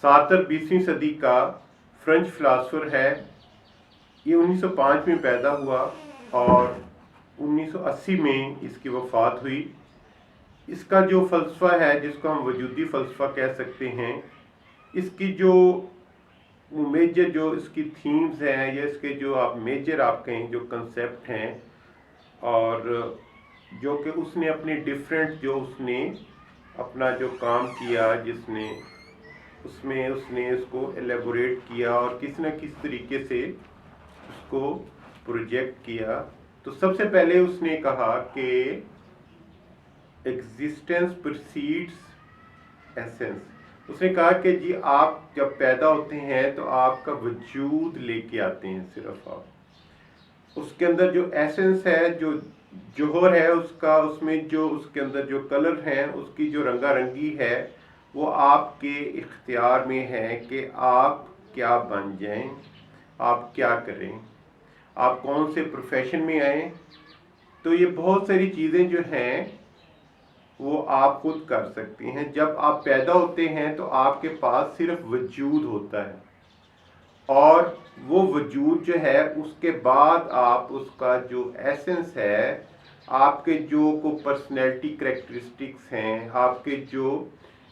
सार्तर 20वीं सदी का French philosopher है। ये 1905 में पैदा हुआ और 1980 में इसकी वफ़ात हुई। इसका जो फ़लसफ़ा है, जिसको हम वजूदी फ़लसफ़ा कह सकते हैं, इसकी जो मेजर जो इसकी थीम्स हैं या इसके जो आप मेजर आप कहें जो कंसेप्ट हैं, और जो कि उसने अपनी डिफरेंट जो उसने अपना जो काम किया, जिसने उसमें उसने इसको एलेबोरेट किया और किसी न किसी तरीके से उसको प्रोजेक्ट किया। तो सबसे पहले उसने कहा कि एग्जिस्टेंस प्रीसीड्स एसेंस। उसने कहा कि जी आप जब पैदा होते हैं तो आपका वजूद लेके आते हैं, सिर्फ आप उसके अंदर जो एसेंस है, जो जौहर है उसका, उसमें जो उसके अंदर जो कलर हैं, उसकी जो रंगारंगी है, वो आपके इख्तियार में है कि आप क्या बन जाएं, आप क्या करें, आप कौन से प्रोफेशन में आएँ। तो ये बहुत सारी चीज़ें जो हैं वो आप खुद कर सकते हैं। जब आप पैदा होते हैं तो आपके पास सिर्फ वजूद होता है, और वो वजूद जो है उसके बाद आप उसका जो एसेंस है, आपके जो को पर्सनैलिटी करेक्टरिस्टिक्स हैं, आपके जो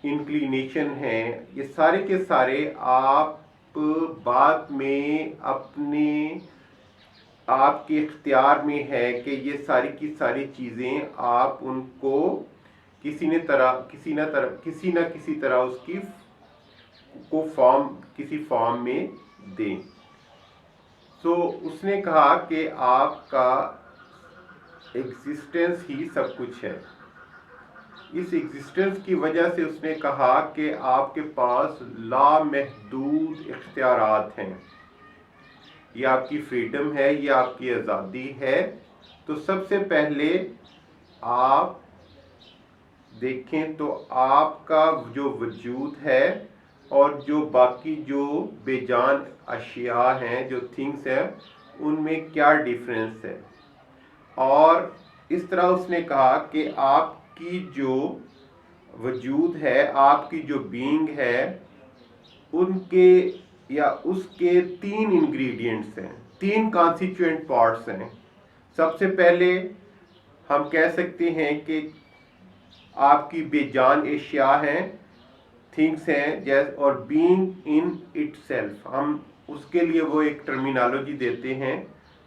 इंक्लिनेशन हैं, ये सारे के सारे आप बाद में अपने आपके इख्तियार में है कि ये सारी की सारी चीज़ें आप उनको किसी न किसी तरह उसकी को फॉर्म किसी फॉर्म में दें। तो उसने कहा कि आपका एग्जिस्टेंस ही सब कुछ है। इस एग्जिस्टेंस की वजह से उसने कहा कि आपके पास लामहदूद इख्तियारात हैं, ये आपकी फ्रीडम है, ये आपकी आज़ादी है। तो सबसे पहले आप देखें तो आपका जो वजूद है और जो बाकी जो बेजान अशिया हैं, जो थिंग्स हैं, उनमें क्या डिफरेंस है। और इस तरह उसने कहा कि आपकी जो वजूद है, आपकी जो बीइंग है, उनके या उसके 3 इंग्रेडिएंट्स हैं, 3 कॉन्स्टिट्यूएंट पार्ट्स हैं। सबसे पहले हम कह सकते हैं कि आपकी बेजान एशिया हैं, थिंग्स हैं, जैसे, और बीइंग इन इटसेल्फ, हम उसके लिए वो एक टर्मिनोलॉजी देते हैं,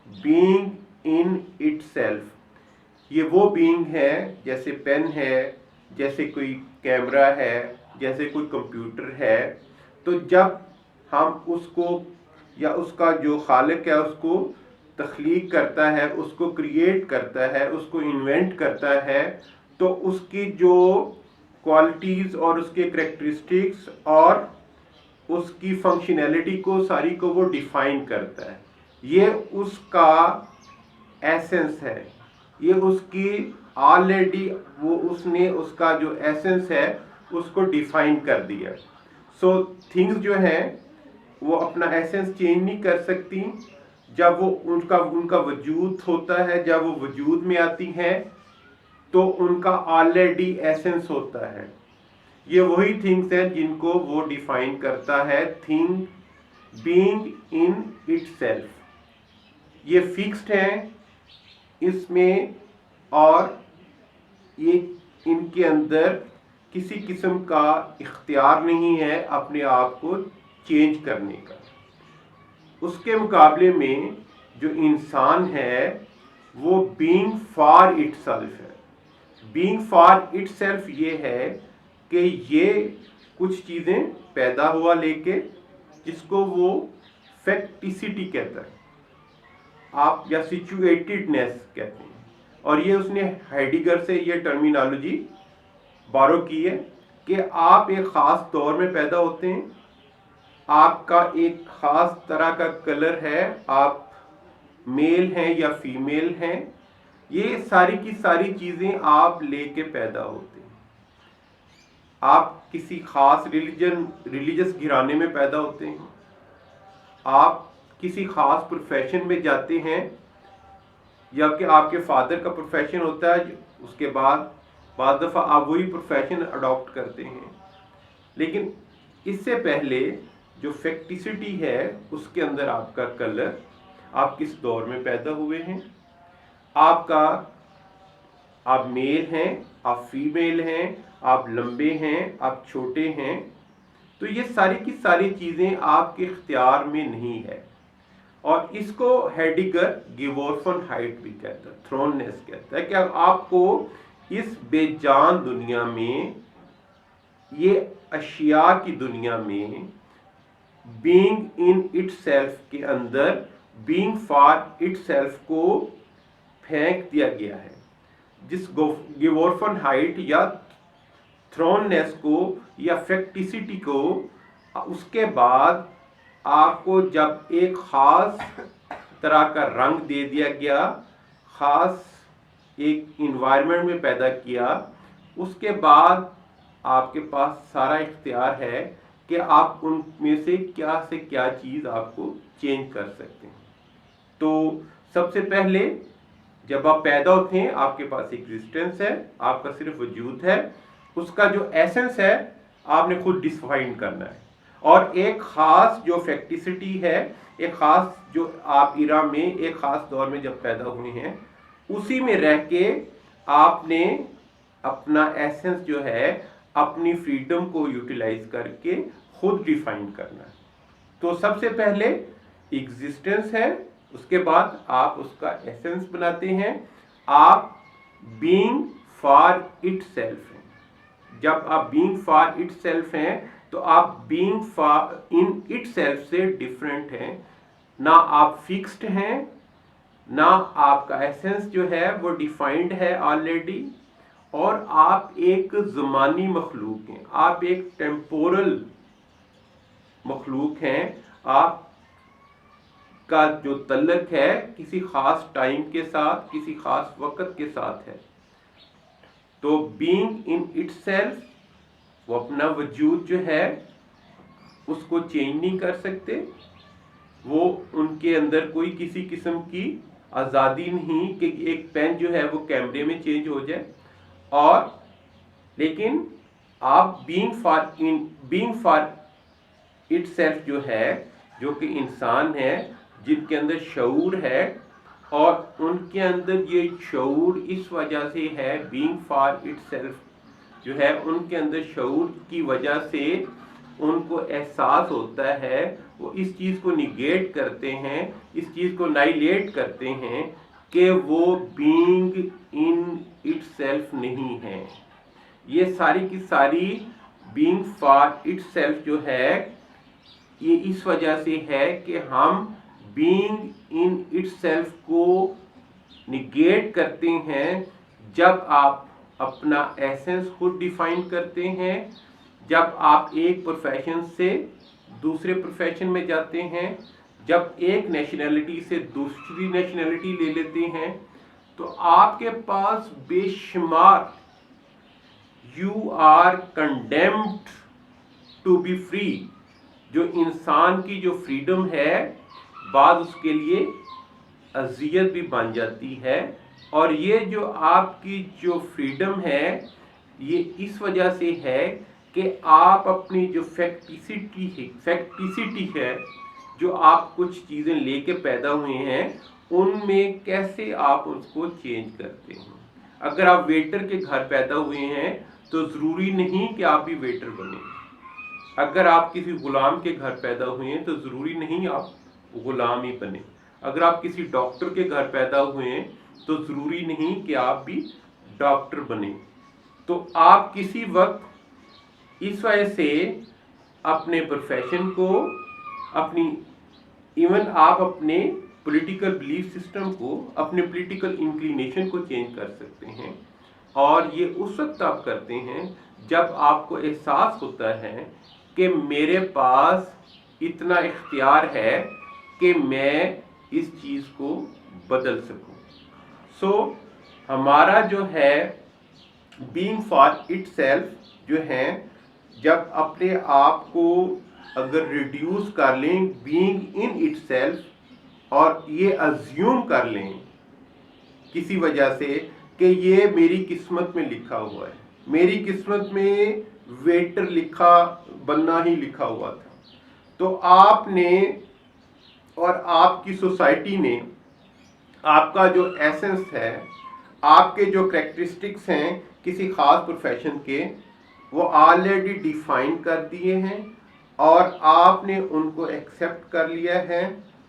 बीइंग इन इटसेल्फ। ये वो बीइंग है जैसे पेन है, जैसे कोई कैमरा है, जैसे कोई कंप्यूटर है। तो जब हम उसको या उसका जो खालिक है उसको तख्लीक करता है, उसको क्रिएट करता है, उसको इन्वेंट करता है, तो उसकी जो क्वालिटीज़ और उसके करेक्टरिस्टिक्स और उसकी फंक्शनैलिटी को सारी को वो डिफाइन करता है। ये उसका एसेंस है, ये उसकी ऑलरेडी वो उसने उसका जो एसेंस है उसको डिफाइन कर दिया। सो थिंग्स जो हैं वो अपना एसेंस चेंज नहीं कर सकती। जब वो उनका वजूद होता है, जब वो वजूद में आती हैं तो उनका ऑलरेडी एसेंस होता है। ये वही थिंग्स हैं जिनको वो डिफाइन करता है, थिंग बीइंग इन इटसेल्फ। ये फिक्स्ड हैं इसमें, और ये इनके अंदर किसी किस्म का इख्तियार नहीं है अपने आप को चेंज करने का। उसके मुकाबले में जो इंसान है वो बीइंग फॉर इटसेल्फ है। बीइंग फॉर इटसेल्फ ये है कि ये कुछ चीज़ें पैदा हुआ लेके, जिसको वो फैक्टिसिटी कहता है आप, या सिचुएटेडनेस कहते हैं। और ये उसने हाइडिगर से ये टर्मिनोलॉजी बारो की है कि आप एक ख़ास दौर में पैदा होते हैं, आपका एक ख़ास तरह का कलर है, आप मेल हैं या फीमेल हैं, ये सारी की सारी चीज़ें आप लेके पैदा होते हैं। आप किसी ख़ास रिलीजियस घराने में पैदा होते हैं, आप किसी ख़ास प्रोफेशन में जाते हैं, या कि आपके फादर का प्रोफेशन होता है, उसके बाद दफ़ा आप वही प्रोफेशन अडॉप्ट करते हैं। लेकिन इससे पहले जो फैक्टिसिटी है उसके अंदर आपका कलर, आप किस दौर में पैदा हुए हैं, आप मेल हैं, आप फीमेल हैं, आप लंबे हैं, आप छोटे हैं, तो ये सारी की सारी चीज़ें आपके इख्तियार में नहीं है। और इसको हेडिगर गिबोर्फनहाइट भी कहता है, थ्रोननेस कहता है कि आपको इस बेजान दुनिया में, ये अशिया की दुनिया में बीइंग इन इटसेल्फ के अंदर बीइंग फॉर इटसेल्फ को फेंक दिया गया है। जिस गिबोर्फनहाइट या थ्रोननेस को या फैक्टिसिटी को, उसके बाद आपको जब एक ख़ास तरह का रंग दे दिया गया, ख़ास एक इन्वायरमेंट में पैदा किया, उसके बाद आपके पास सारा इख्तियार है कि आप उनमें से क्या चीज़ आपको चेंज कर सकते हैं। तो सबसे पहले जब आप पैदा होते हैं आपके पास एग्जिस्टेंस है, आपका सिर्फ वजूद है, उसका जो एसेंस है आपने खुद डिफाइन करना है। और एक ख़ास जो फैक्टिसिटी है, एक ख़ास जो आप इरा में एक ख़ास दौर में जब पैदा हुए हैं, उसी में रह के आपने अपना एसेंस जो है, अपनी फ्रीडम को यूटिलाइज करके खुद डिफाइन करना है। तो सबसे पहले एग्जिस्टेंस है, उसके बाद आप उसका एसेंस बनाते हैं, आप बीइंग फॉर इटसेल्फ हैं। जब आप बीइंग फॉर इटसेल्फ हैं तो आप बीइंग फॉर इन इटसेल्फ से डिफरेंट हैं, ना आप फिक्स्ड हैं, ना आपका एसेंस जो है वो डिफाइंड है ऑलरेडी, और आप एक ज़मानी मखलूक हैं, आप एक टेम्पोरल मखलूक हैं। आप का जो तल्लक है किसी ख़ास टाइम के साथ, किसी ख़ास वक़्त के साथ है। तो बीइंग इन इटसेल्फ, वो अपना वजूद जो है उसको चेंज नहीं कर सकते, वो उनके अंदर कोई किसी किस्म की आज़ादी नहीं कि एक पेन जो है वो कैमरे में चेंज हो जाए। और लेकिन आप बीइंग फॉर इटसेल्फ जो है, जो कि इंसान है जिनके अंदर शऊर है, और उनके अंदर ये शऊर इस वजह से है, बीइंग फॉर इटसेल्फ जो है उनके अंदर शऊर की वजह से उनको एहसास होता है, वो इस चीज़ को निगेट करते हैं, इस चीज़ को नाइलेट करते हैं कि वो बीइंग इन इटसेल्फ नहीं है। ये सारी की सारी बीइंग फॉर इटसेल्फ जो है ये इस वजह से है कि हम बीइंग इन इटसेल्फ को निगेट करते हैं जब आप अपना एसेंस खुद डिफाइन करते हैं, जब आप एक प्रोफेशन से दूसरे प्रोफेशन में जाते हैं, जब एक नेशनैलिटी से दूसरी नेशनैलिटी ले लेते हैं, तो आपके पास बेशुमार you are condemned to be free. जो इंसान की जो फ्रीडम है बाद उसके लिए अजियत भी बन जाती है। और ये जो आपकी जो फ्रीडम है ये इस वजह से है कि आप अपनी जो फैक्टिसिटी है, जो आप कुछ चीज़ें लेके पैदा हुए हैं, उनमें कैसे आप उसको चेंज करते हैं। अगर आप वेटर के घर पैदा हुए हैं तो ज़रूरी नहीं कि आप भी वेटर बने। अगर आप किसी गुलाम के घर पैदा हुए हैं तो ज़रूरी नहीं आप गुलाम ही बने। अगर आप किसी डॉक्टर के घर पैदा हुए हैं तो ज़रूरी नहीं कि आप भी डॉक्टर बने। तो आप किसी वक्त इस वजह से अपने प्रोफेशन को, इवन आप अपने पॉलिटिकल बिलीफ सिस्टम को, अपने पॉलिटिकल इंक्लिनेशन को चेंज कर सकते हैं। और ये उस वक्त आप करते हैं जब आपको एहसास होता है कि मेरे पास इतना इख्तियार है कि मैं इस चीज़ को बदल सकूं। सो हमारा जो है बीइंग फॉर इटसेल्फ जो है, जब अपने आप को अगर रिड्यूस कर लें बीइंग इन इटसेल्फ और ये अज्यूम कर लें किसी वजह से कि ये मेरी किस्मत में लिखा हुआ है, मेरी किस्मत में वेटर लिखा बनना ही लिखा हुआ था। तो आपने और आपकी सोसाइटी ने आपका जो एसेंस है, आपके जो करेक्टरिस्टिक्स हैं किसी खास प्रोफेशन के, वो ऑलरेडी डिफाइन कर दिए हैं और आपने उनको एक्सेप्ट कर लिया है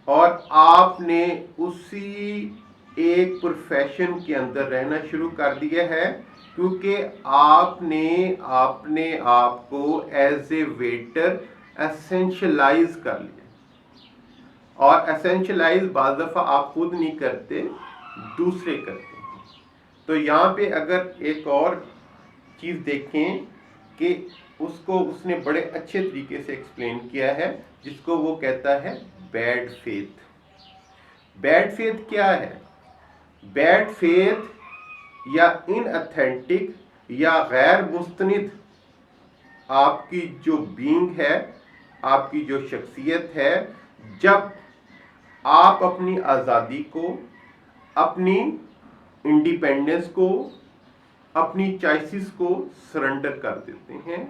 और आपने उसी एक प्रोफेशन के अंदर रहना शुरू कर दिया है, क्योंकि आपने अपने आप को एज ए वेटर एसेंशलाइज कर लिया। और एसेंशलाइज बाज़ दफ़ा आप खुद नहीं करते, दूसरे करते हैं। तो यहाँ पे अगर एक और चीज़ देखें कि उसको उसने बड़े अच्छे तरीके से एक्सप्लेन किया है, जिसको वो कहता है बैड फेथ। बैड फेथ क्या है? बैड फेथ या इनऑथेंटिक या गैर मुस्तनिद आपकी जो बीइंग है, आपकी जो शख्सियत है, जब आप अपनी आज़ादी को, अपनी इंडिपेंडेंस को, अपनी चॉइसेस को सरेंडर कर देते हैं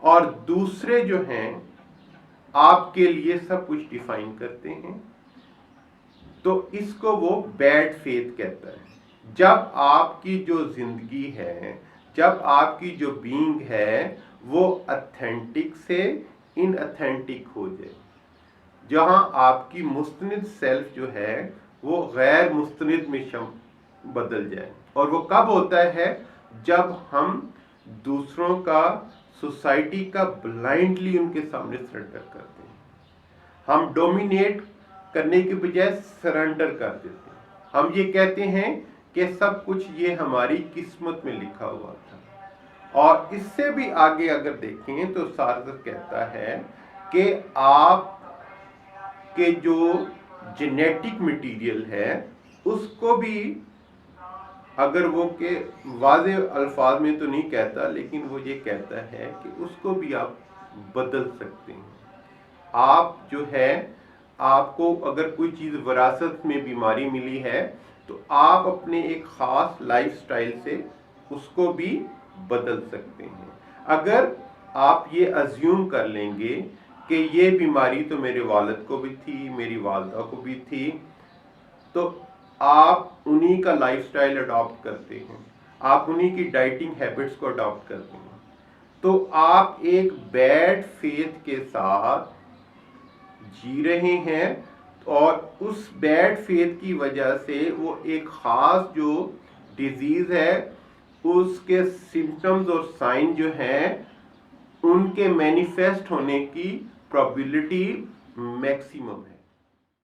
और दूसरे जो हैं आपके लिए सब कुछ डिफाइन करते हैं, तो इसको वो बैड फेथ कहता है। जब आपकी जो जिंदगी है, जब आपकी जो बीइंग है, वो ऑथेंटिक से इनऑथेंटिक हो जाए, जहां आपकी मुस्तनिद सेल्फ जो है वो गैर मुस्तनिद में बदल जाए। और वो कब होता है? जब हम दूसरों का, सोसाइटी का ब्लाइंडली उनके सामने सरेंडर करते हैं। हम डोमिनेट करने के बजाय सरेंडर कर देते हैं। हम ये कहते हैं कि सब कुछ ये हमारी किस्मत में लिखा हुआ था। और इससे भी आगे अगर देखें तो सारस कहता है कि आप के जो जेनेटिक मटेरियल है उसको भी, अगर वो के वाज़े अल्फाज में तो नहीं कहता, लेकिन वो ये कहता है कि उसको भी आप बदल सकते हैं। आप जो है, आपको अगर कोई चीज़ विरासत में बीमारी मिली है तो आप अपने एक ख़ास लाइफस्टाइल से उसको भी बदल सकते हैं। अगर आप ये अज्यूम कर लेंगे कि ये बीमारी तो मेरे वालिद को भी थी, मेरी वालदा को भी थी, तो आप उन्हीं का लाइफस्टाइल अडॉप्ट करते हैं, आप उन्हीं की डाइटिंग हैबिट्स को अडॉप्ट करते हैं, तो आप एक बैड फेथ के साथ जी रहे हैं। और उस बैड फेथ की वजह से वो एक ख़ास जो डिजीज़ है उसके सिम्टम्स और साइन जो हैं उनके मैनिफेस्ट होने की प्रोबेबिलिटी मैक्सिमम है।